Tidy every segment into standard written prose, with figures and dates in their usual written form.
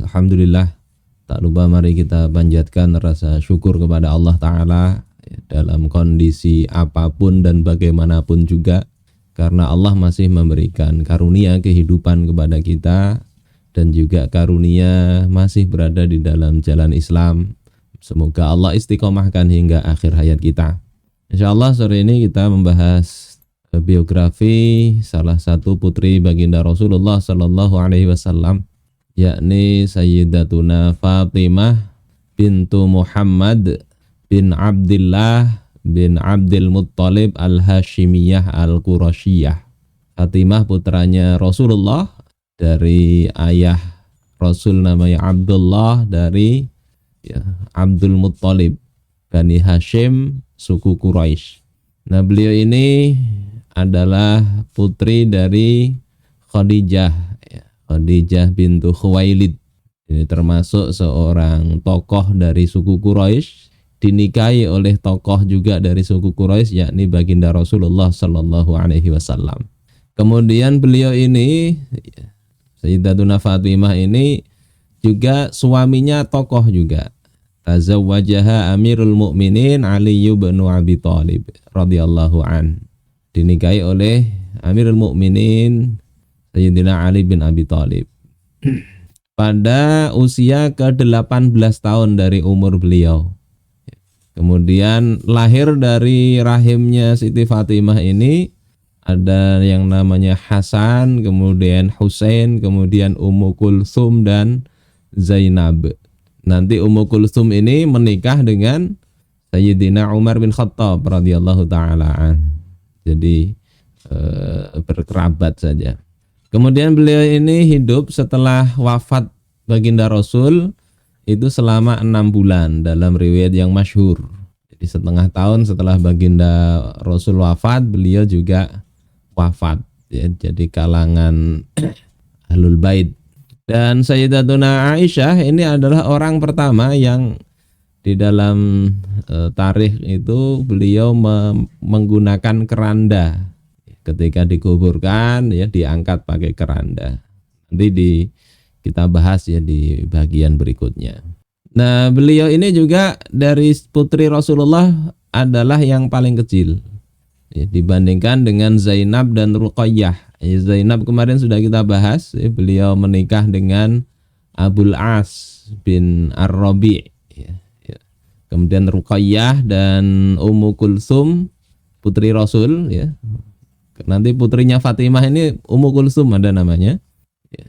Alhamdulillah, tak lupa mari kita panjatkan rasa syukur kepada Allah Ta'ala dalam kondisi apapun dan bagaimanapun juga, karena Allah masih memberikan karunia kehidupan kepada kita dan juga karunia masih berada di dalam jalan Islam. Semoga Allah istiqomahkan hingga akhir hayat kita. Insyaallah sore ini kita membahas biografi salah satu putri baginda Rasulullah Sallallahu Alaihi Wasallam, yakni Sayyidatuna Fatimah bintu Muhammad bin Abdullah bin Abdul Muttalib al-Hashimiyah al-Qurashiyah. Fatimah putranya Rasulullah dari ayah Rasul namanya Abdullah dari Abdul Muttalib Bani Hashim suku Quraisy. Nah, beliau ini adalah putri dari Khadijah, Khadijah bintu Khuwailid. Ini termasuk seorang tokoh dari suku Quraisy, dinikahi oleh tokoh juga dari suku Quraisy, yakni baginda Rasulullah Sallallahu Alaihi Wasallam. Kemudian beliau ini, Sayyidatuna Fatimah ini juga suaminya tokoh juga. Tazawwajaha Amirul Mukminin Ali bin Abi Thalib radhiyallahu an. Dinikahi oleh Amirul Mukminin Sayyidina Ali bin Abi Thalib pada usia ke-18 tahun dari umur beliau. Kemudian lahir dari rahimnya Siti Fatimah ini ada yang namanya Hasan, kemudian Husain, kemudian Ummu Kulsum dan Zainab. Nanti Ummu Kulsum ini menikah dengan Sayyidina Umar bin Khattab radhiyallahu taala an. Jadi berkerabat saja. Kemudian beliau ini hidup setelah wafat baginda Rasul itu selama 6 bulan dalam riwayat yang masyhur. Jadi setengah tahun setelah baginda Rasul wafat, beliau juga wafat. Ya, jadi kalangan Ahlul Bait. Dan Sayyidatuna Aisyah ini adalah orang pertama yang di dalam tarikh itu beliau menggunakan keranda ketika dikuburkan, ya diangkat pakai keranda. Nanti kita bahas ya di bagian berikutnya. Nah, beliau ini juga dari putri Rasulullah adalah yang paling kecil ya, dibandingkan dengan Zainab dan Ruqayyah. Zainab kemarin sudah kita bahas, ya, beliau menikah dengan Abul As bin Ar-Rabi'. Kemudian Ruqayyah dan Ummu Kulsum putri Rasul, ya. Nanti putrinya Fatimah ini Ummu Kulsum ada namanya.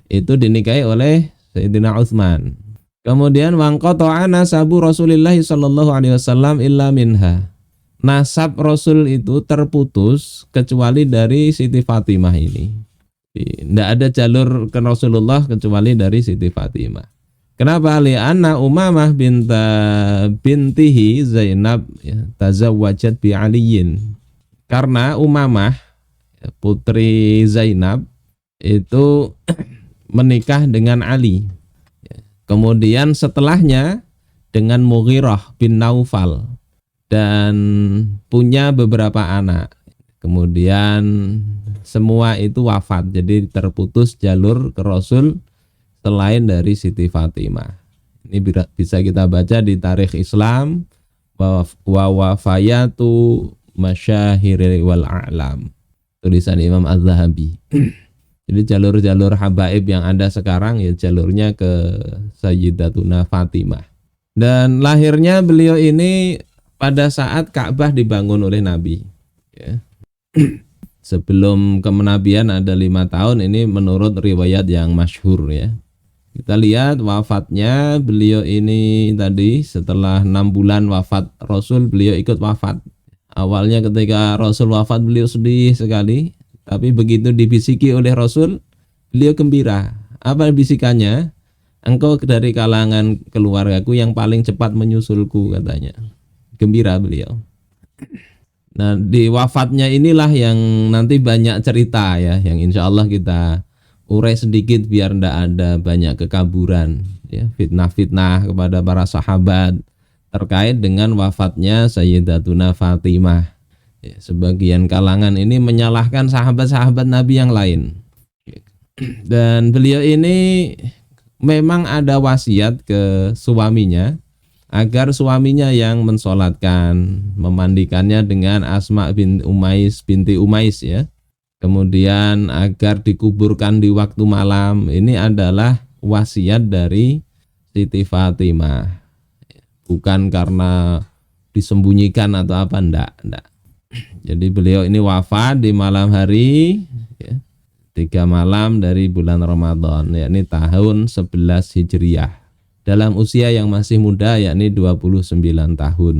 Itu dinikahi oleh Sayyidina Utsman. Kemudian waqata'a nasabu Rasulillah sallallahu alaihi wasallam illa minha. Nasab Rasul itu terputus kecuali dari Siti Fatimah ini. Tidak ada jalur ke Rasulullah kecuali dari Siti Fatimah. Kenapa? Li'anna Umamah bintihi Zainab tazawwajat bi Aliyin. Karena Umamah putri Zainab itu menikah dengan Ali. Kemudian setelahnya dengan Mughirah bin Naufal dan punya beberapa anak. Kemudian semua itu wafat. Jadi terputus jalur ke Rasul selain dari Siti Fatimah. Ini bisa kita baca di tarikh Islam wa wafayatu masyahiri wal a'lam, tulisan Imam Az-Zahabi. Jadi jalur-jalur habaib yang ada sekarang ya jalurnya ke Sayyidatuna Fatimah. Dan lahirnya beliau ini pada saat Ka'bah dibangun oleh Nabi ya. Sebelum kemenabian ada 5 tahun, ini menurut riwayat yang masyhur ya. Kita lihat wafatnya beliau ini tadi setelah 6 bulan wafat Rasul, beliau ikut wafat. Awalnya ketika Rasul wafat beliau sedih sekali, tapi begitu dibisiki oleh Rasul, beliau gembira. Apa bisikannya? Engkau dari kalangan keluargaku yang paling cepat menyusulku, katanya. Gembira beliau. Nah, di wafatnya inilah yang nanti banyak cerita ya, yang insya Allah kita urai sedikit biar tidak ada banyak kekaburan ya, fitnah-fitnah kepada para sahabat terkait dengan wafatnya Sayyidatuna Fatimah ya, sebagian kalangan ini menyalahkan sahabat-sahabat Nabi yang lain. Dan beliau ini memang ada wasiat ke suaminya agar suaminya yang mensolatkan, memandikannya dengan Asma binti Umais ya. Kemudian agar dikuburkan di waktu malam. Ini adalah wasiat dari Siti Fatimah. Bukan karena disembunyikan atau apa, enggak. Jadi beliau ini wafat di malam hari ya, 3 malam dari bulan Ramadan, yakni tahun 11 Hijriah. Dalam usia yang masih muda, yakni 29 tahun.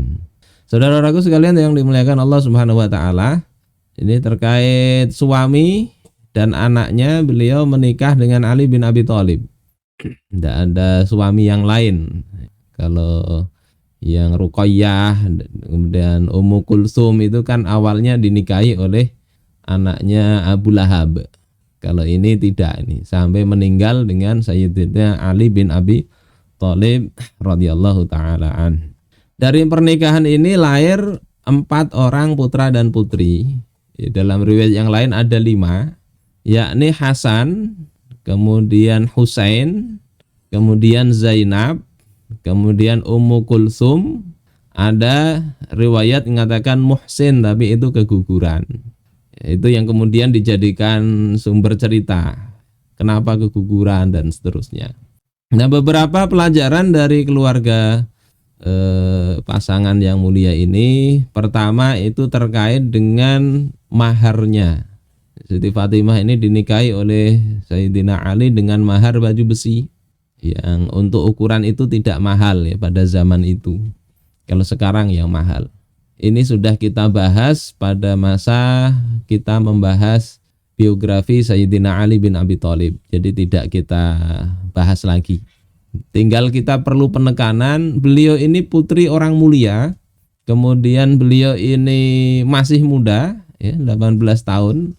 Saudara-saudaraku sekalian yang dimuliakan Allah Subhanahu wa taala, ini terkait suami dan anaknya, beliau menikah dengan Ali bin Abi Thalib. Tidak ada suami yang lain. Kalau yang Ruqayyah, kemudian Ummu Kulsum itu kan awalnya dinikahi oleh anaknya Abu Lahab. Kalau ini tidak, ini sampai meninggal dengan Sayyidina Ali bin Abi Thalib radhiyallahu taala an. Dari pernikahan ini lahir 4 orang putra dan putri. Dalam riwayat yang lain ada 5, yakni Hasan, kemudian Husain, kemudian Zainab, kemudian Ummu Kulsum. Ada riwayat mengatakan Muhsin, tapi itu keguguran. Itu yang kemudian dijadikan sumber cerita kenapa keguguran dan seterusnya. Nah, beberapa pelajaran dari keluarga pasangan yang mulia ini. Pertama itu terkait dengan maharnya. Siti Fatimah ini dinikahi oleh Sayyidina Ali dengan mahar baju besi yang untuk ukuran itu tidak mahal ya pada zaman itu. Kalau sekarang yang mahal. Ini sudah kita bahas pada masa kita membahas biografi Sayyidina Ali bin Abi Thalib. Jadi tidak kita bahas lagi. Tinggal kita perlu penekanan, beliau ini putri orang mulia, kemudian beliau ini masih muda, ya, 18 tahun,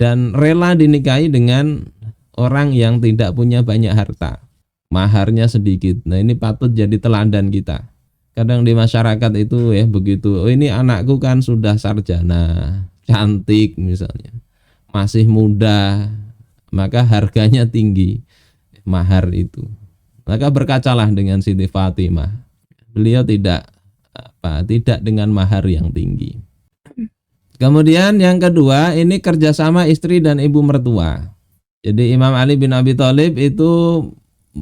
dan rela dinikahi dengan orang yang tidak punya banyak harta, maharnya sedikit. Nah, ini patut jadi teladan kita. Kadang di masyarakat itu ya begitu, oh ini anakku kan sudah sarjana, cantik misalnya, masih muda, maka harganya tinggi, mahar itu. Maka berkacalah dengan Siti Fatimah. Beliau tidak dengan mahar yang tinggi. Kemudian yang kedua, ini kerjasama istri dan ibu mertua. Jadi Imam Ali bin Abi Thalib itu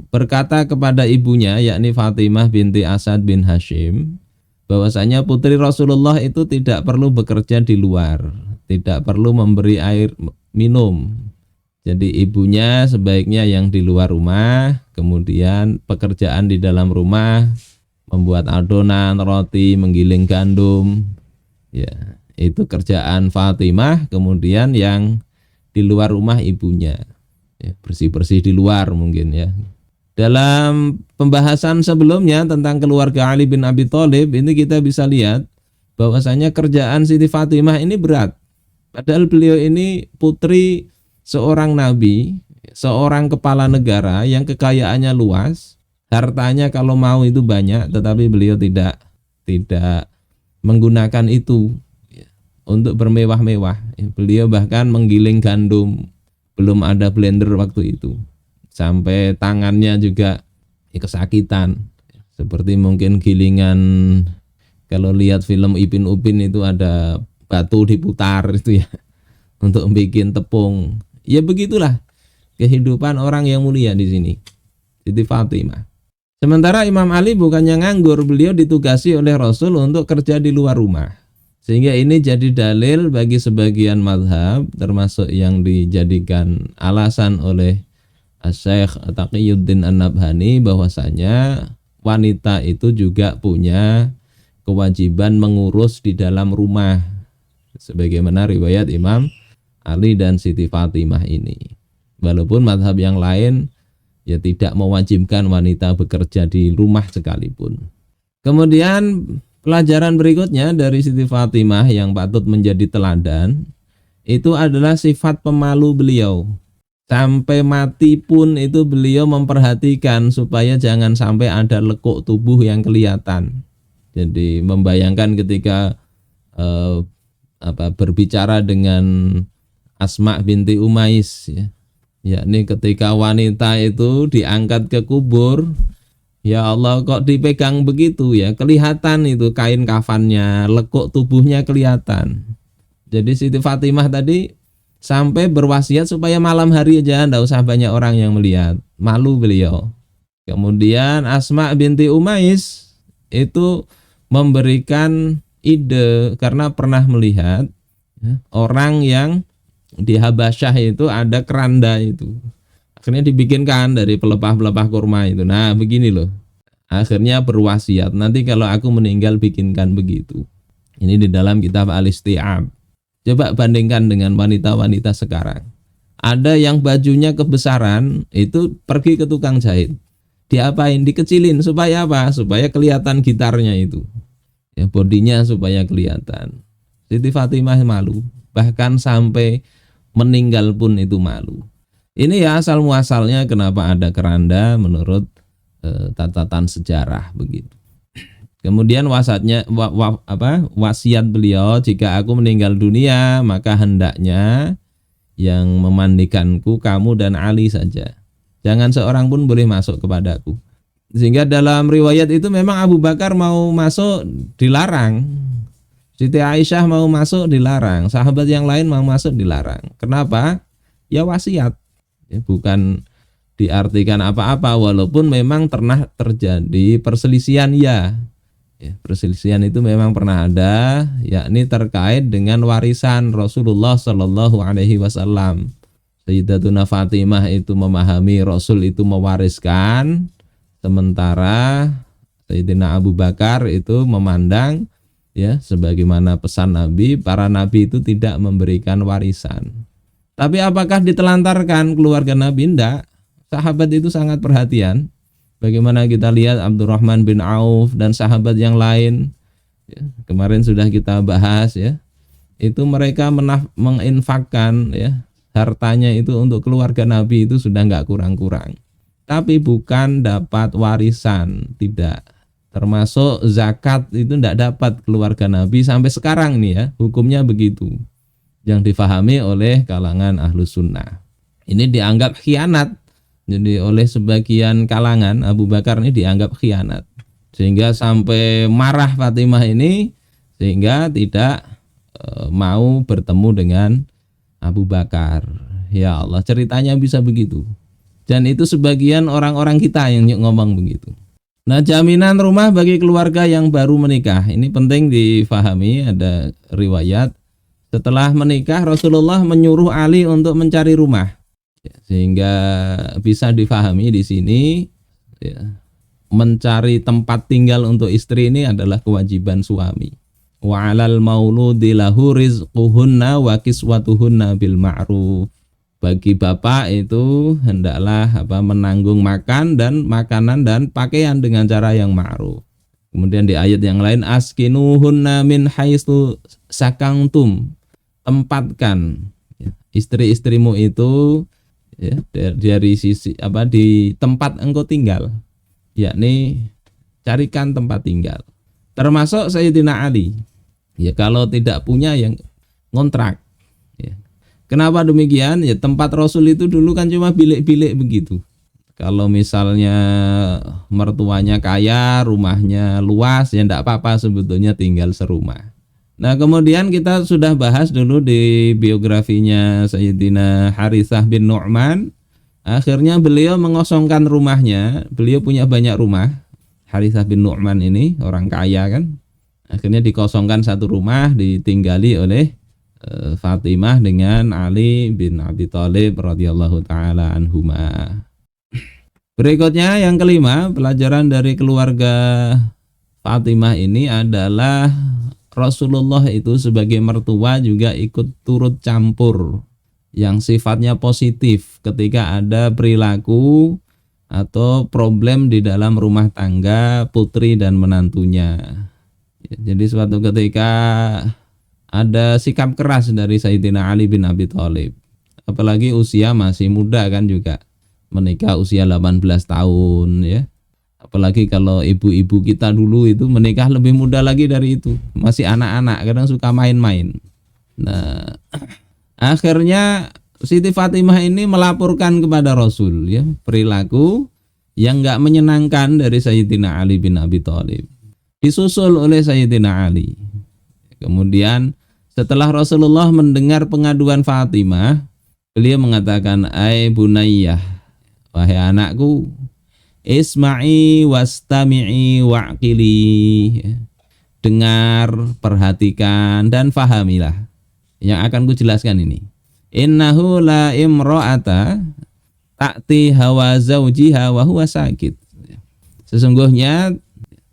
berkata kepada ibunya, yakni Fatimah binti Asad bin Hashim, bahwasanya putri Rasulullah itu tidak perlu bekerja di luar, tidak perlu memberi air minum. Jadi ibunya sebaiknya yang di luar rumah, kemudian pekerjaan di dalam rumah, membuat adonan, roti, menggiling gandum, ya itu kerjaan Fatimah. Kemudian yang di luar rumah ibunya, ya, bersih-bersih di luar mungkin ya. Dalam pembahasan sebelumnya tentang keluarga Ali bin Abi Thalib ini kita bisa lihat bahwasanya kerjaan Siti Fatimah ini berat. Padahal beliau ini putri seorang nabi, seorang kepala negara yang kekayaannya luas, hartanya kalau mau itu banyak, tetapi beliau tidak menggunakan itu untuk bermewah-mewah. Beliau bahkan menggiling gandum, belum ada blender waktu itu, sampai tangannya juga kesakitan, seperti mungkin gilingan kalau lihat film Ipin Upin itu ada batu diputar itu ya untuk bikin tepung. Ya begitulah kehidupan orang yang mulia di sini, Siti Fatimah. Sementara Imam Ali bukannya nganggur, beliau ditugasi oleh Rasul untuk kerja di luar rumah. Sehingga ini jadi dalil bagi sebagian mazhab, termasuk yang dijadikan alasan oleh Syekh Taqiyuddin An-Nabhani, bahwasanya wanita itu juga punya kewajiban mengurus di dalam rumah, sebagaimana riwayat Imam Ali dan Siti Fatimah ini. Walaupun mazhab yang lain ya tidak mewajibkan wanita bekerja di rumah sekalipun. Kemudian pelajaran berikutnya dari Siti Fatimah yang patut menjadi teladan itu adalah sifat pemalu beliau. Sampai mati pun itu beliau memperhatikan supaya jangan sampai ada lekuk tubuh yang kelihatan. Jadi membayangkan ketika berbicara dengan Asma binti Umais ya, yakni ketika wanita itu diangkat ke kubur, ya Allah kok dipegang begitu ya, kelihatan itu kain kafannya, lekuk tubuhnya kelihatan. Jadi Siti Fatimah tadi sampai berwasiat supaya malam hari aja ndak usah banyak orang yang melihat, malu beliau. Kemudian Asma binti Umais itu memberikan ide karena pernah melihat orang yang di Habasyah itu ada keranda itu. Akhirnya dibikinkan dari pelepah-pelepah kurma itu. Nah begini loh. Akhirnya berwasiat, nanti kalau aku meninggal bikinkan begitu. Ini di dalam kitab Al-Isti'ab. Coba bandingkan dengan wanita-wanita sekarang. Ada yang bajunya kebesaran, itu pergi ke tukang jahit. Diapain? Dikecilin supaya apa? Supaya kelihatan gitarnya itu. Ya, bodinya supaya kelihatan. Siti Fatimah malu. Bahkan sampai meninggal pun itu malu. Ini ya asal muasalnya kenapa ada keranda menurut catatan sejarah begitu. Kemudian wasiat beliau, jika aku meninggal dunia maka hendaknya yang memandikanku kamu dan Ali saja. Jangan seorang pun boleh masuk kepadaku. Sehingga dalam riwayat itu memang Abu Bakar mau masuk dilarang. Siti Aisyah mau masuk dilarang, sahabat yang lain mau masuk dilarang. Kenapa? Ya wasiat. Ya, bukan diartikan apa-apa, walaupun memang pernah terjadi perselisihan ya. Perselisihan itu memang pernah ada, yakni terkait dengan warisan Rasulullah Shallallahu Alaihi Wasallam. Sayyidatuna Fatimah itu memahami Rasul itu mewariskan, sementara Sayyidina Abu Bakar itu memandang ya sebagaimana pesan Nabi, para nabi itu tidak memberikan warisan. Tapi apakah ditelantarkan keluarga Nabi? Tidak. Sahabat itu sangat perhatian. Bagaimana kita lihat Abdurrahman bin Auf dan sahabat yang lain ya, kemarin sudah kita bahas ya. Itu mereka menginfakkan ya hartanya itu untuk keluarga Nabi itu sudah enggak kurang-kurang. Tapi bukan dapat warisan, tidak. Termasuk zakat itu tidak dapat keluarga Nabi sampai sekarang nih ya, hukumnya begitu. Yang difahami oleh kalangan Ahlus Sunnah. Ini dianggap khianat. Jadi oleh sebagian kalangan Abu Bakar ini dianggap khianat. Sehingga sampai marah Fatimah ini sehingga tidak mau bertemu dengan Abu Bakar. Ya Allah, ceritanya bisa begitu. Dan itu sebagian orang-orang kita yang ngomong begitu. Nah, jaminan rumah bagi keluarga yang baru menikah. Ini penting difahami, ada riwayat setelah menikah Rasulullah menyuruh Ali untuk mencari rumah. Sehingga bisa difahami di sini ya, mencari tempat tinggal untuk istri ini adalah kewajiban suami. Wa 'alal mauludi lahu rizquhunna wa kiswatuhunna bil ma'ruf. Bagi bapak itu hendaklah menanggung makan dan makanan dan pakaian dengan cara yang ma'ruf. Kemudian di ayat yang lain askinuhunna min haitsu sakantum. Tempatkan istri-istrimu itu ya, dari sisi di tempat engkau tinggal, yakni carikan tempat tinggal. Termasuk Sayyidina Ali. Ya kalau tidak punya yang ngontrak. Ya. Kenapa demikian? Ya tempat Rasul itu dulu kan cuma bilik-bilik begitu. Kalau misalnya mertuanya kaya, rumahnya luas, ya enggak apa-apa sebetulnya tinggal serumah. Nah kemudian kita sudah bahas dulu di biografinya Sayyidina Harithah bin Nu'man. Akhirnya beliau mengosongkan rumahnya. Beliau punya banyak rumah. Harithah bin Nu'man ini orang kaya kan. Akhirnya dikosongkan satu rumah, ditinggali oleh Fatimah dengan Ali bin Abi Thalib radhiyallahu taala anhuma. Berikutnya yang kelima, pelajaran dari keluarga Fatimah ini adalah Rasulullah itu sebagai mertua juga ikut turut campur yang sifatnya positif ketika ada perilaku atau problem di dalam rumah tangga putri dan menantunya. Jadi suatu ketika ada sikap keras dari Sayyidina Ali bin Abi Thalib. Apalagi usia masih muda kan juga. Menikah usia 18 tahun ya. Apalagi kalau ibu-ibu kita dulu itu menikah lebih muda lagi dari itu. Masih anak-anak, kadang suka main-main. Nah, akhirnya Siti Fatimah ini melaporkan kepada Rasul ya perilaku yang enggak menyenangkan dari Sayyidina Ali bin Abi Thalib. Disusul oleh Sayyidina Ali. Kemudian setelah Rasulullah mendengar pengaduan Fatimah, beliau mengatakan, "Ai bunayyah, wahai anakku, isma'i wastami'i wa'qili." Dengar, perhatikan dan fahamilah. Yang akan kujelaskan ini. Innahu la imra'ata ta'ti hawa zawjiha wa huwa sakit. Sesungguhnya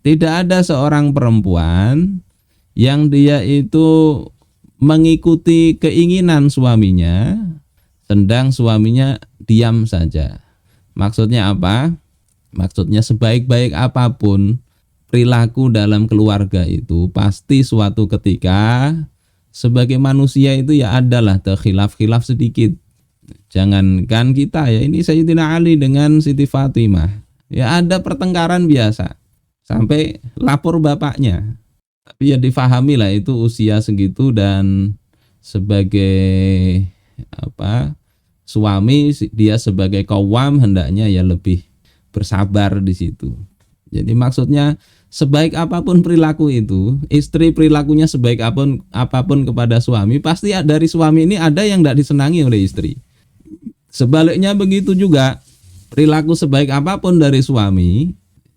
tidak ada seorang perempuan yang dia itu mengikuti keinginan suaminya sedang suaminya diam saja. Maksudnya apa? Maksudnya sebaik-baik apapun perilaku dalam keluarga itu pasti suatu ketika sebagai manusia itu ya adalah khilaf-khilaf sedikit. Jangankan kita ya, ini Sayyidina Ali dengan Siti Fatimah ya ada pertengkaran biasa sampai lapor bapaknya. Tapi ya difahami lah itu usia segitu dan sebagai suami dia sebagai qawwam hendaknya ya lebih bersabar di situ. Jadi maksudnya sebaik apapun perilaku itu, istri perilakunya sebaik apapun kepada suami, pasti dari suami ini ada yang tidak disenangi oleh istri. Sebaliknya begitu juga, perilaku sebaik apapun dari suami,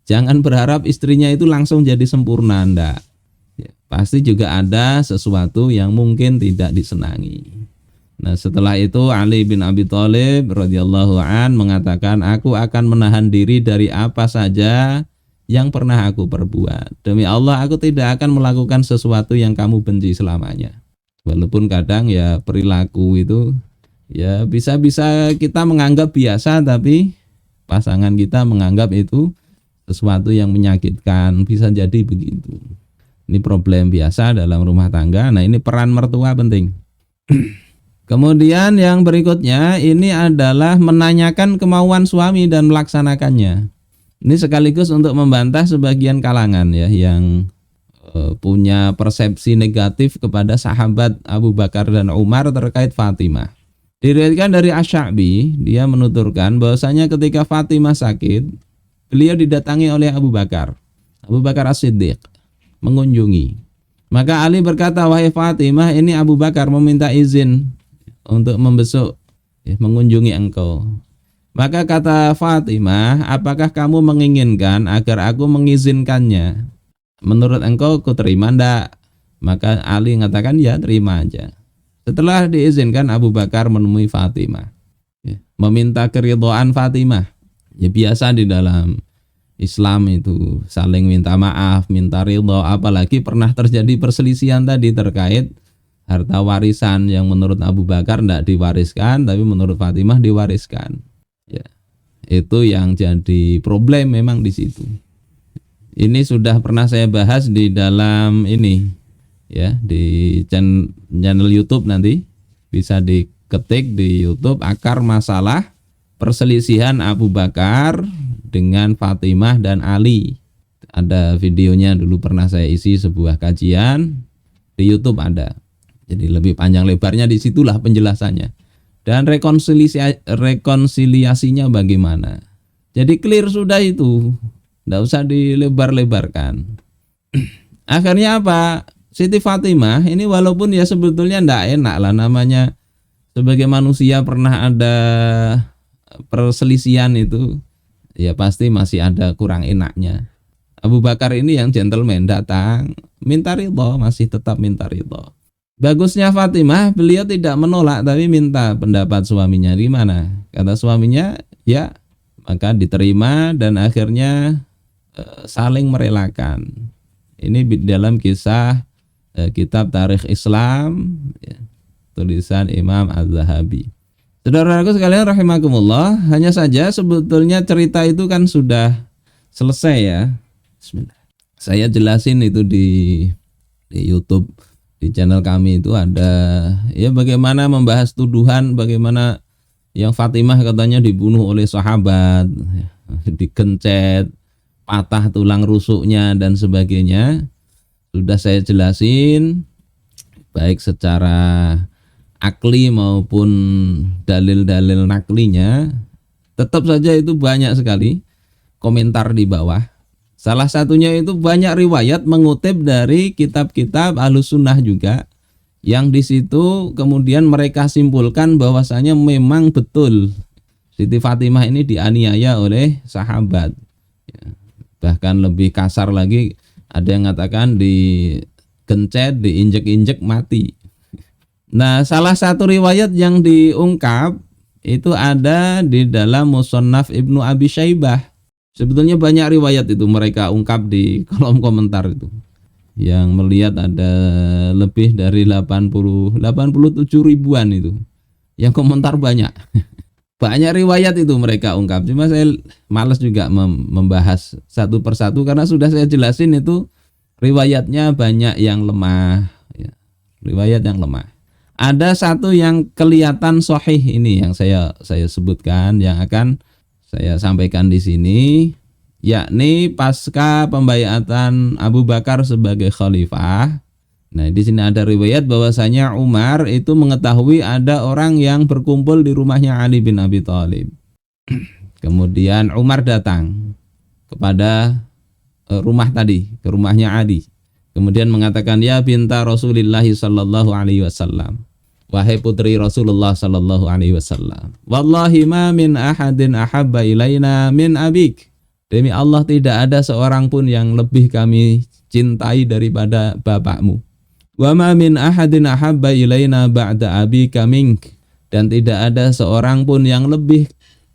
jangan berharap istrinya itu langsung jadi sempurna, enggak. Ya, pasti juga ada sesuatu yang mungkin tidak disenangi. Nah setelah itu Ali bin Abi Thalib radhiyallahu an mengatakan, aku akan menahan diri dari apa saja yang pernah aku perbuat. Demi Allah aku tidak akan melakukan sesuatu yang kamu benci selamanya. Walaupun kadang ya perilaku itu ya bisa-bisa kita menganggap biasa, tapi pasangan kita menganggap itu sesuatu yang menyakitkan. Bisa jadi begitu. Ini problem biasa dalam rumah tangga. Nah ini peran mertua penting. Kemudian yang berikutnya ini adalah menanyakan kemauan suami dan melaksanakannya. Ini sekaligus untuk membantah sebagian kalangan ya yang punya persepsi negatif kepada sahabat Abu Bakar dan Umar terkait Fatimah. Diriwayatkan dari Asy-Sya'bi, dia menuturkan bahwasanya ketika Fatimah sakit, beliau didatangi oleh Abu Bakar As-Siddiq mengunjungi. Maka Ali berkata, wahai Fatimah, ini Abu Bakar meminta izin untuk membesuk mengunjungi engkau. Maka kata Fatimah, apakah kamu menginginkan agar aku mengizinkannya? Menurut engkau ku terima ndak? Maka Ali mengatakan ya terima aja. Setelah diizinkan, Abu Bakar menemui Fatimah, meminta keridhaan Fatimah. Ya biasa di dalam Islam itu saling minta maaf, minta ridho. Apalagi pernah terjadi perselisihan tadi terkait harta warisan yang menurut Abu Bakar tidak diwariskan, tapi menurut Fatimah diwariskan. Ya, itu yang jadi problem memang di situ. Ini sudah pernah saya bahas di dalam ini, ya di channel YouTube nanti bisa diketik di YouTube akar masalah perselisihan Abu Bakar dengan Fatimah dan Ali. Ada videonya dulu pernah saya isi sebuah kajian di YouTube ada. Jadi lebih panjang lebarnya di situlah penjelasannya. Dan rekonsiliasinya bagaimana. Jadi clear sudah itu. Tidak usah dilebar-lebarkan. Akhirnya apa? Siti Fatimah ini walaupun ya sebetulnya tidak enak lah namanya. Sebagai manusia pernah ada perselisihan itu. Ya pasti masih ada kurang enaknya. Abu Bakar ini yang gentleman datang. Minta ridho, masih tetap minta ridho. Bagusnya Fatimah, beliau tidak menolak tapi minta pendapat suaminya gimana. Kata suaminya, ya, maka diterima dan akhirnya saling merelakan. Ini dalam kisah kitab Tarikh Islam, ya, tulisan Imam Az-Zahabi. Saudara-saudaraku sekalian rahimakumullah, hanya saja sebetulnya cerita itu kan sudah selesai ya. Bismillah. Saya jelasin itu di YouTube. Di channel kami itu ada ya bagaimana membahas tuduhan, bagaimana yang Fatimah katanya dibunuh oleh sahabat, dikencet, patah tulang rusuknya dan sebagainya. Sudah saya jelasin baik secara akli maupun dalil-dalil naklinya, tetap saja itu banyak sekali komentar di bawah. Salah satunya itu banyak riwayat mengutip dari kitab-kitab Ahlussunnah juga, yang di situ kemudian mereka simpulkan bahwasanya memang betul Siti Fatimah ini dianiaya oleh sahabat. Bahkan lebih kasar lagi, ada yang mengatakan digencet, diinjek-injek mati. Nah, salah satu riwayat yang diungkap itu ada di dalam Musannaf Ibnu Abi Syaibah. Sebetulnya banyak riwayat itu mereka ungkap di kolom komentar itu, yang melihat ada lebih dari 87 ribuan itu yang komentar banyak. Banyak riwayat itu mereka ungkap, cuma saya malas juga membahas satu persatu karena sudah saya jelasin itu riwayatnya banyak yang lemah ya. Riwayat yang lemah. Ada satu yang kelihatan sahih ini yang saya sebutkan, yang akan saya sampaikan di sini, yakni pasca pembaiatan Abu Bakar sebagai khalifah. Nah, di sini ada riwayat bahwasanya Umar itu mengetahui ada orang yang berkumpul di rumahnya Ali bin Abi Thalib. Kemudian Umar datang kepada rumah tadi, ke rumahnya Ali. Kemudian mengatakan, "Ya binta Rasulillah sallallahu alaihi wasallam." Wahai putri Rasulullah sallallahu alaihi wasallam, "Wallahi ma min ahadin ahabba ilaina min abik." Demi Allah tidak ada seorang pun yang lebih kami cintai daripada bapakmu. Wa ma min ahadin ahabba ilaina ba'da abika mink, dan tidak ada seorang pun yang lebih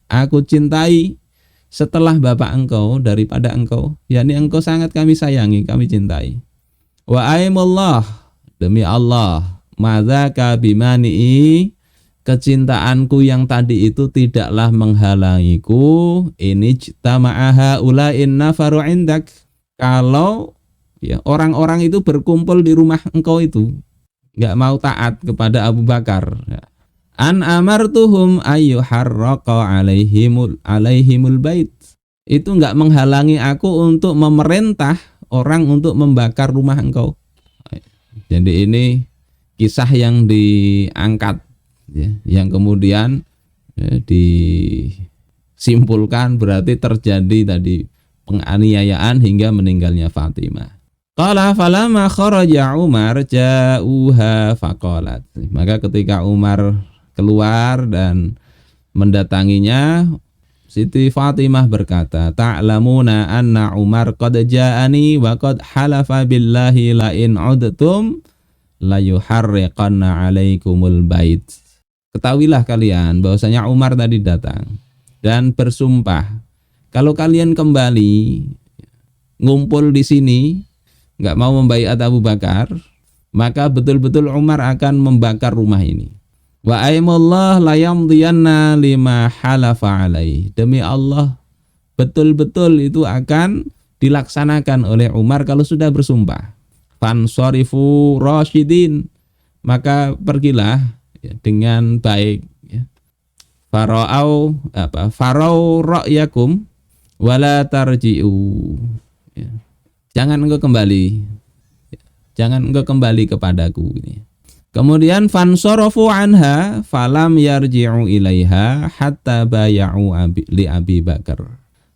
aku cintai setelah bapak engkau daripada engkau, yakni engkau sangat kami sayangi, kami cintai. Wa aimullah, demi Allah, madzaka bimani'i, kecintaanku yang tadi itu tidaklah menghalangiku ini jitama'aha ula'in nafaru indak, kalau ya orang-orang itu berkumpul di rumah engkau itu enggak mau taat kepada Abu Bakar. An amartuhum ayyuharraqa alaihimul bait, itu enggak menghalangi aku untuk memerintah orang untuk membakar rumah engkau. Jadi ini kisah yang diangkat ya, yang kemudian disimpulkan berarti terjadi tadi penganiayaan hingga meninggalnya Fatimah. Qala falamma kharaja Umar ja'uha faqalat. Maka ketika Umar keluar dan mendatanginya, Siti Fatimah berkata, "Ta'lamuna anna Umar qad ja'ani wa qad halafa billahi la in 'udtum la yuharriqanna 'alaikumul bait." Ketahuilah kalian bahwasanya Umar tadi datang dan bersumpah, kalau kalian kembali ngumpul di sini enggak mau membaiat Abu Bakar, maka betul-betul Umar akan membakar rumah ini. Wa aimullah la yamdiyanna lima halafa alaih. Demi Allah, betul-betul itu akan dilaksanakan oleh Umar kalau sudah bersumpah. Fansarifu rasyidin, maka pergilah ya, dengan baik ya. Farau ra'yakum wala tarji'u ya. Jangan engkau kembali, jangan engkau kembali kepadaku ini. Kemudian fansarafu anha falam yarji'u ilaiha hatta bay'u li Abi Bakar.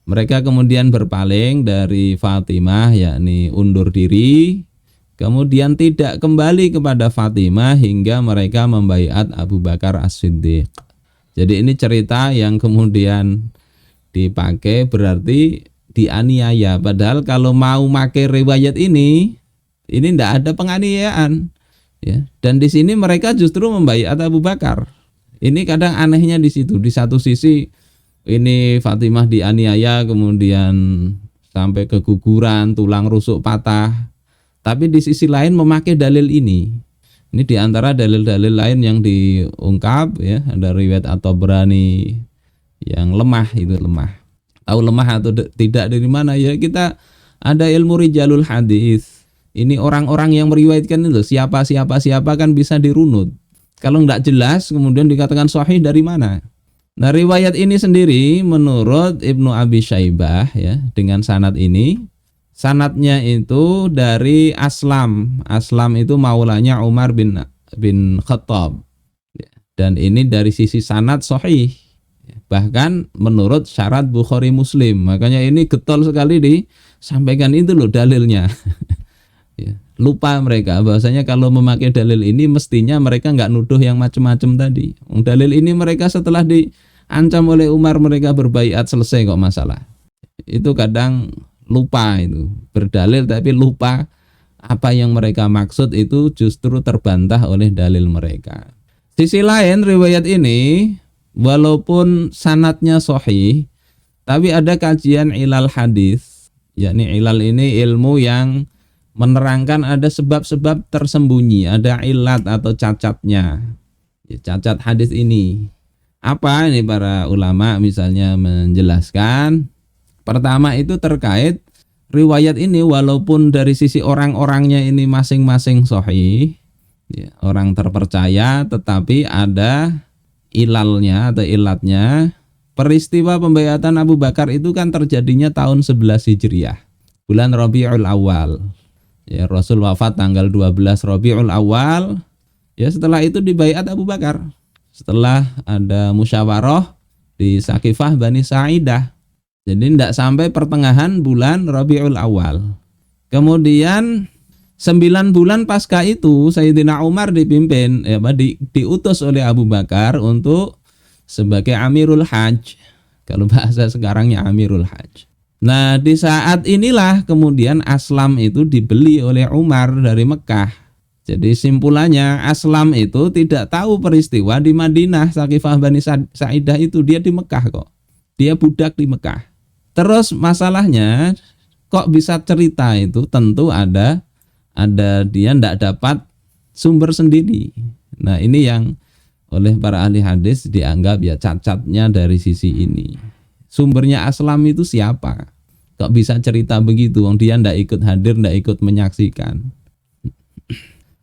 Mereka kemudian berpaling dari Fatimah, yakni undur diri, kemudian tidak kembali kepada Fatimah hingga mereka membaiat Abu Bakar As-Siddiq. Jadi ini cerita yang kemudian dipakai berarti dianiaya, padahal kalau mau pakai riwayat ini tidak ada penganiayaan ya. Dan di sini mereka justru membaiat Abu Bakar. Ini kadang anehnya di situ. Di satu sisi ini Fatimah dianiaya kemudian sampai keguguran, tulang rusuk patah, tapi di sisi lain memakai dalil ini. Ini diantara dalil-dalil lain yang diungkap ya, ada riwayat At-Tabrani yang lemah, itu lemah. Tahu lemah atau tidak dari mana ya, kita ada ilmu rijalul hadis. Ini orang-orang yang meriwayatkan itu siapa kan bisa dirunut. Kalau enggak jelas kemudian dikatakan sahih dari mana? Nah, riwayat ini sendiri menurut Ibnu Abi Syaibah ya, dengan sanad ini, sanadnya itu dari Aslam. Aslam itu maulanya Umar bin Khattab. Dan ini dari sisi sanad sahih. Bahkan menurut syarat Bukhari Muslim. Makanya ini getol sekali disampaikan itu loh dalilnya. Ya, lupa mereka bahwasanya kalau memakai dalil ini mestinya mereka nggak nuduh yang macam-macam tadi. Dalil ini mereka setelah diancam oleh Umar mereka berbaiat selesai kok masalah. Itu kadang lupa itu berdalil tapi lupa apa yang mereka maksud itu justru terbantah oleh dalil mereka. Sisi lain riwayat ini walaupun sanadnya sahih tapi ada kajian ilal hadis, yakni ilal ini ilmu yang menerangkan ada sebab-sebab tersembunyi, ada ilat atau cacatnya. Ya, cacat hadis ini. Apa ini para ulama misalnya menjelaskan? Pertama itu terkait riwayat ini walaupun dari sisi orang-orangnya ini masing-masing sahih, ya, orang terpercaya, tetapi ada ilalnya atau ilatnya. Peristiwa pembaiatan Abu Bakar itu kan terjadinya tahun 11 Hijriah, bulan Rabiul Awal. Ya, Rasul wafat tanggal 12 Rabiul Awal. Ya, setelah itu dibaiat Abu Bakar. Setelah ada musyawarah di Sakifah Bani Sa'idah. Jadi tidak sampai pertengahan bulan Rabiul Awal. Kemudian 9 bulan pasca itu Sayyidina Umar dipimpin, diutus oleh Abu Bakar untuk sebagai Amirul Hajj. Kalau bahasa sekarangnya Amirul Hajj. Nah, di saat inilah kemudian Aslam itu dibeli oleh Umar dari Mekah. Jadi simpulannya Aslam itu tidak tahu peristiwa di Madinah Sakifah Bani Sa'idah itu, dia di Mekah kok. Dia budak di Mekah. Terus masalahnya kok bisa cerita itu tentu ada dia tidak dapat sumber sendiri. Nah, ini yang oleh para ahli hadis dianggap ya cacatnya dari sisi ini. Sumbernya Aslam itu siapa? Kok bisa cerita begitu? Wong dia tidak ikut hadir, tidak ikut menyaksikan.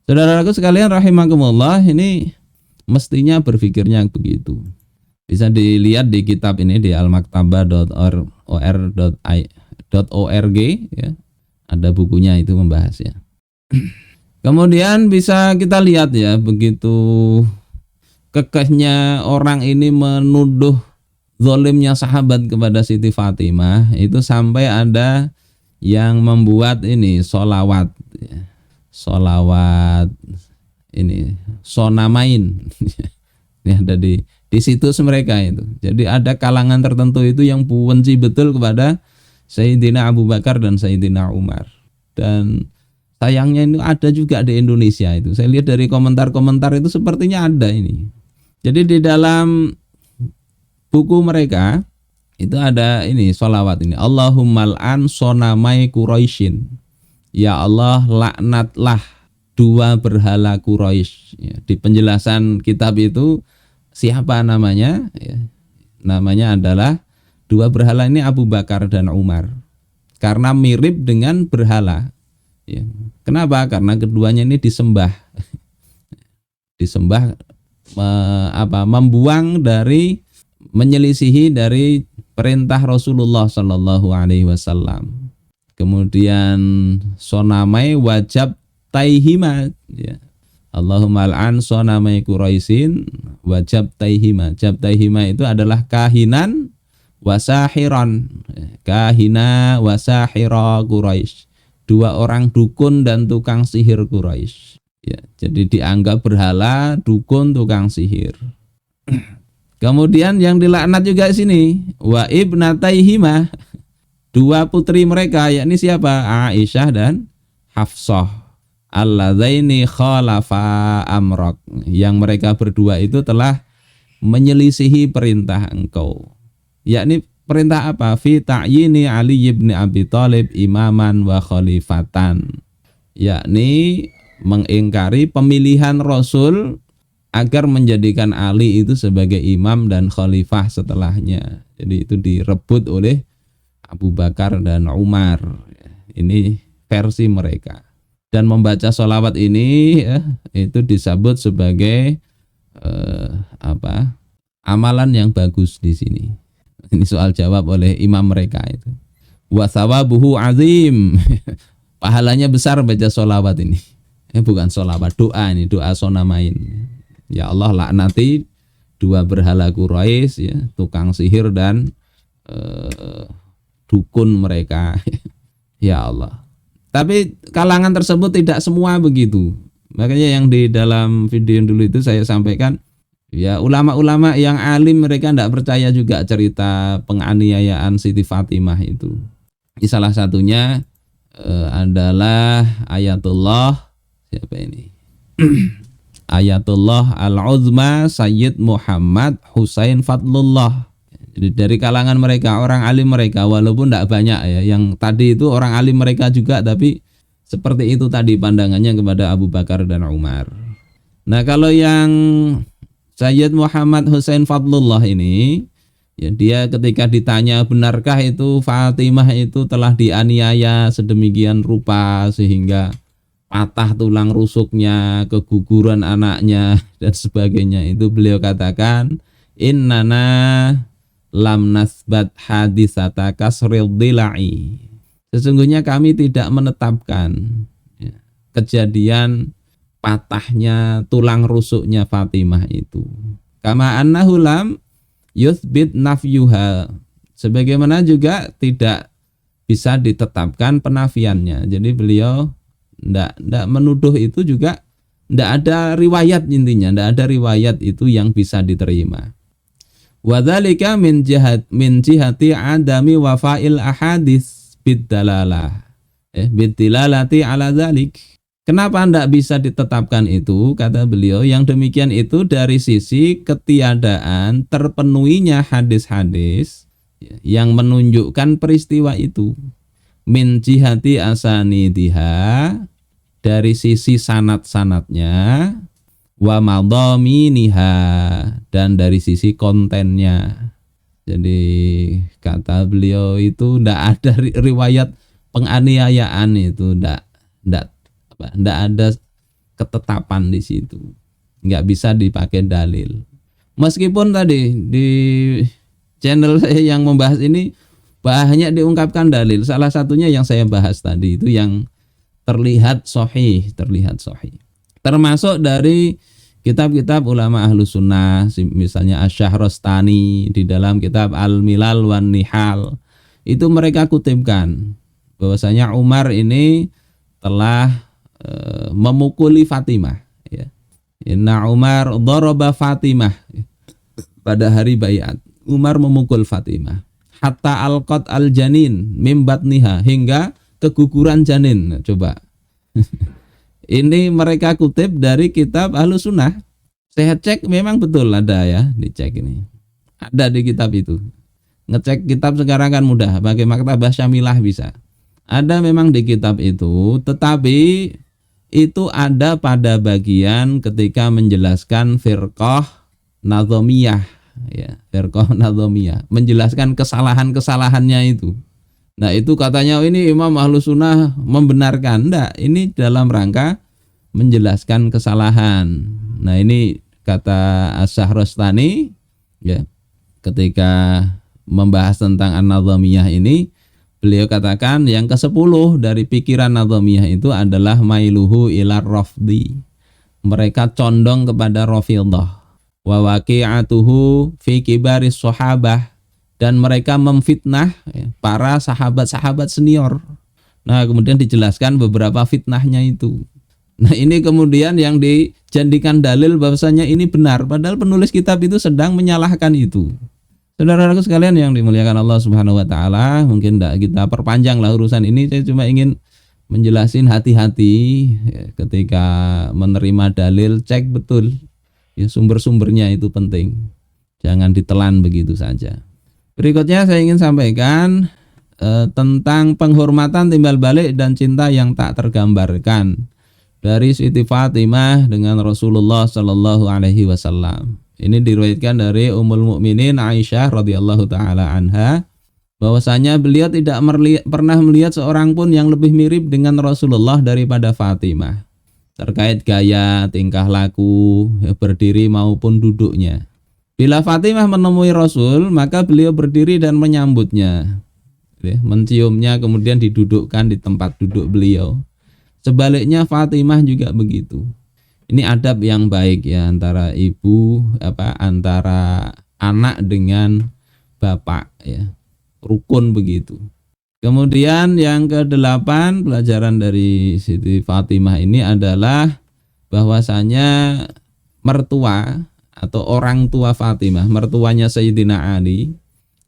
Saudaraku sekalian rahimakumullah, ini mestinya berpikirnya begitu. Bisa dilihat di kitab ini di almaktabah.or.org ya. Ada bukunya itu membahasnya. Kemudian bisa kita lihat ya, begitu kekehnya orang ini menuduh zalimnya sahabat kepada Siti Fatimah, itu sampai ada yang membuat ini sholawat ya. Sholawat ini sonamain. Ini ada di situs mereka itu. Jadi ada kalangan tertentu itu yang benci betul kepada Sayyidina Abu Bakar dan Sayyidina Umar. Dan sayangnya ini ada juga di Indonesia itu. Saya lihat dari komentar-komentar itu sepertinya ada ini. Jadi di dalam buku mereka itu ada ini sholawat ini. Allahummal an sonamai Quraisyin. Ya Allah, laknatlah dua berhala Quraisy. Ya, di penjelasan kitab itu siapa namanya? Ya, namanya adalah dua berhala ini Abu Bakar dan Umar. Karena mirip dengan berhala. Ya. Kenapa? Karena keduanya ini disembah. Disembah membuang dari, menyelisihi dari perintah Rasulullah Shallallahu Alaihi Wasallam. Kemudian sonamai wajab taihima ya. Allahumma al'an sonamai Quraisyin wajab taihima. Jab taihima itu adalah kahinan wasahiran. Kahina wasahira Quraisy. Dua orang dukun dan tukang sihir Quraisy. Ya, jadi dianggap berhala, dukun, tukang sihir. Kemudian yang dilaknat juga sini wa ibnataihima. Dua putri mereka, yakni siapa? Aisyah dan Hafsah. Alladzaini khalafa amrak. Yang mereka berdua itu telah menyelisihi perintah engkau. Yakni perintah apa? Fi ta'yini Ali ibn Abi Thalib imaman wa khalifatan. Yakni mengingkari pemilihan Rasul agar menjadikan Ali itu sebagai imam dan khalifah setelahnya. Jadi itu direbut oleh Abu Bakar dan Umar. Ini versi mereka. Dan membaca sholawat ini ya, itu disebut sebagai amalan yang bagus di sini. Ini soal jawab oleh imam mereka itu. Wa thawabuhu azim. Pahalanya besar baca sholawat ini. Bukan sholawat, doa ini, doa sonamain. Ya Allah, laknati dua berhala Quraisy, ya, tukang sihir dan dukun mereka. Ya Allah. Tapi kalangan tersebut tidak semua begitu. Makanya yang di dalam video yang dulu itu saya sampaikan, ya ulama-ulama yang alim mereka tidak percaya juga cerita penganiayaan Siti Fatimah itu. Salah satunya adalah Ayatullah, siapa ini? Ayatullah Al-Uzma Sayyid Muhammad Husain Fadlullah. Jadi dari kalangan mereka, orang alim mereka, walaupun tidak banyak ya, yang tadi itu orang alim mereka juga, tapi seperti itu tadi pandangannya kepada Abu Bakar dan Umar. Nah kalau yang Sayyid Muhammad Husain Fadlullah ini, ya dia ketika ditanya benarkah itu Fatimah itu telah dianiaya sedemikian rupa sehingga patah tulang rusuknya, keguguran anaknya dan sebagainya, itu beliau katakan, innana lam nasbat hadisata kasril dilai. Sesungguhnya kami tidak menetapkan ya, kejadian patahnya tulang rusuknya Fatimah itu. Kama annahu lam yuthbit nafyuha. Sebagaimana juga tidak bisa ditetapkan penafiannya. Jadi beliau tidak menuduh itu juga, tidak ada riwayat, intinya tidak ada riwayat itu yang bisa diterima. Wadzalika min jihati adami wafa'il ahadits bidalalah bidilalati ala dzalik. Kenapa tidak bisa ditetapkan itu? Kata beliau, yang demikian itu dari sisi ketiadaan terpenuhinya hadis-hadis yang menunjukkan peristiwa itu. Min jihati asanidiha, dari sisi sanad-sanadnya, wa madhaminiha, dan dari sisi kontennya. Jadi kata beliau itu tidak ada riwayat penganiayaan itu, tidak ada ketetapan di situ, nggak bisa dipakai dalil. Meskipun tadi di channel saya yang membahas ini banyak diungkapkan dalil, salah satunya yang saya bahas tadi itu yang terlihat sahih, termasuk dari kitab-kitab ulama ahlu sunnah, misalnya Asy-Syahrastani di dalam kitab Al-Milal wan Nihal, itu mereka kutipkan bahwasanya Umar ini telah memukuli Fatimah, ya. Inna Umar daraba Fatimah, ya. Pada hari baiat Umar memukul Fatimah hatta alqat al-janin mim batniha, hingga keguguran janin. Coba ini mereka kutip dari kitab Ahlus Sunnah. Saya cek memang betul ada, ya, dicek ini. Ada di kitab itu. Ngecek kitab sekarang kan mudah, pakai Maktabah Syamilah bisa. Ada memang di kitab itu, tetapi itu ada pada bagian ketika menjelaskan firqah nadhomiyah, ya, firqah nadhomiyah, menjelaskan kesalahan-kesalahannya itu. Nah itu katanya ini Imam Ahlus Sunnah membenarkan. Enggak, ini dalam rangka menjelaskan kesalahan. Nah ini kata Asy-Syahrastani, ya, ketika membahas tentang an-nadhamiyah ini, beliau katakan yang ke-10 dari pikiran nadhamiyah itu adalah mailuhu ilar rafdi. Mereka condong kepada Rafidhah. Wa waqi'atuhu fi kibaris sahabah, dan mereka memfitnah para sahabat-sahabat senior. Nah kemudian dijelaskan beberapa fitnahnya itu. Nah ini kemudian yang dijadikan dalil bahwasanya ini benar, padahal penulis kitab itu sedang menyalahkan itu. Saudara-saudaraku sekalian yang dimuliakan Allah Subhanahu wa taala, mungkin tidak kita perpanjang lah urusan ini. Saya cuma ingin menjelasin hati-hati ya, ketika menerima dalil, cek betul ya, sumber-sumbernya itu penting. Jangan ditelan begitu saja. Berikutnya saya ingin sampaikan tentang penghormatan timbal balik dan cinta yang tak tergambarkan dari Siti Fatimah dengan Rasulullah Shallallahu Alaihi Wasallam. Ini diriwayatkan dari Ummul Mukminin Aisyah radhiyallahu taala anha, bahwasanya beliau tidak pernah melihat seorang pun yang lebih mirip dengan Rasulullah daripada Fatimah, terkait gaya, tingkah laku, berdiri maupun duduknya. Bila Fatimah menemui Rasul, maka beliau berdiri dan menyambutnya, menciumnya, kemudian didudukkan di tempat duduk beliau. Sebaliknya Fatimah juga begitu. Ini adab yang baik ya antara antara anak dengan bapak ya. Rukun begitu. Kemudian yang kedelapan pelajaran dari Siti Fatimah ini adalah bahwasanya mertua atau orang tua Fatimah, mertuanya Sayyidina Ali,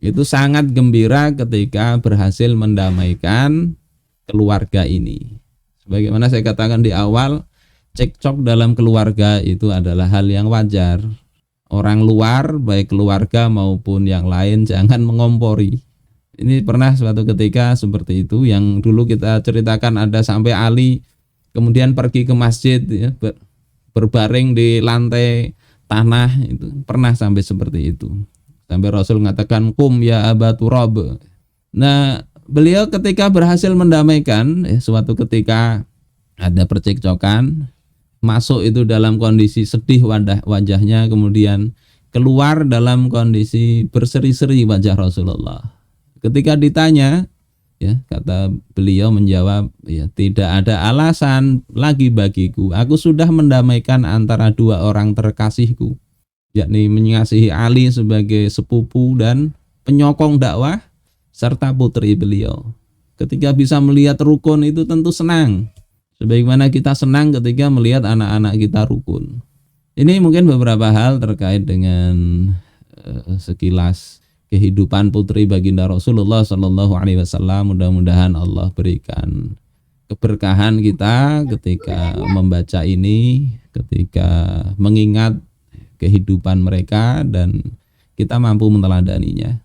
itu sangat gembira ketika berhasil mendamaikan keluarga ini. Sebagaimana saya katakan di awal, cekcok dalam keluarga itu adalah hal yang wajar. Orang luar, baik keluarga maupun yang lain, jangan mengompori. Ini pernah suatu ketika seperti itu, yang dulu kita ceritakan ada sampai Ali kemudian pergi ke masjid ya, berbaring di lantai tanah, itu pernah sampai seperti itu. Sampai Rasul mengatakan kum ya Aba Turab. Nah, beliau ketika berhasil mendamaikan suatu ketika ada percekcokan, masuk itu dalam kondisi sedih wajahnya, kemudian keluar dalam kondisi berseri-seri wajah Rasulullah. Ketika ditanya, ya kata beliau menjawab, ya tidak ada alasan lagi bagiku. Aku sudah mendamaikan antara dua orang terkasihku, yakni mengasihi Ali sebagai sepupu dan penyokong dakwah serta putri beliau. Ketika bisa melihat rukun itu tentu senang. Sebagaimana kita senang ketika melihat anak-anak kita rukun. Ini mungkin beberapa hal terkait dengan sekilas kehidupan putri baginda Rasulullah Shallallahu Alaihi Wasallam. Mudah-mudahan Allah berikan keberkahan kita ketika membaca ini, ketika mengingat kehidupan mereka, dan kita mampu meneladaninya.